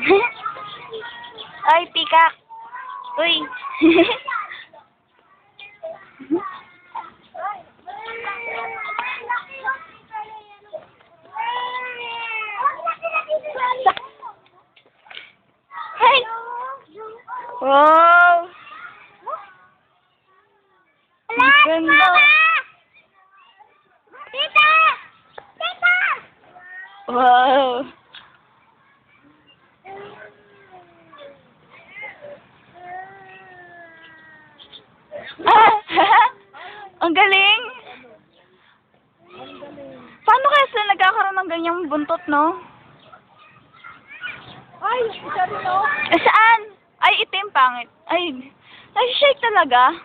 Ay, pikak. Uy. Hey. Wow. Ang ganda. Tita! Tita! Wow. Ah, ang galing. Paano kaya sila nagkakaroon ng ganyang buntot, no? Ay, isa rin o. Eh, saan? Ay, itim, pangit. Ay, shake talaga.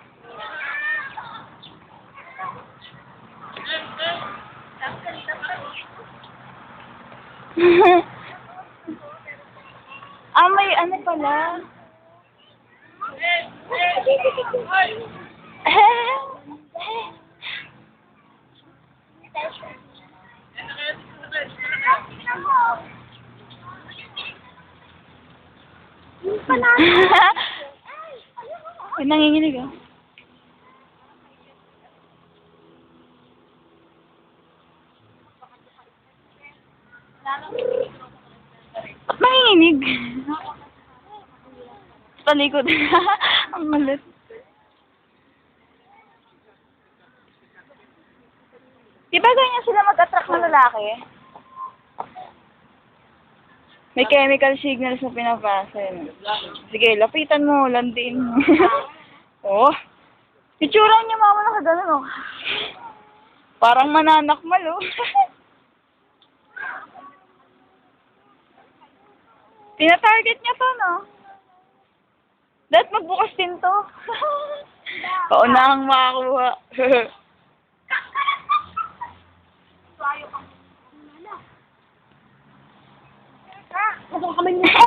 May ano pala. Ay, nanginginig ah. Ba't nanginginig? Talikod. Ang malit. Di ba ganyan sila mag-attract ng lalaki? May chemical signals na pinapasa yun. Sige, lapitan mo, landiin mo. Oh. Itsura niya mama na kagano'n, oh. Parang mananakmal, oh. Tina-target niya to, no? Dapat magbukas din to. Paunahang makakuha. Habang kamay mo.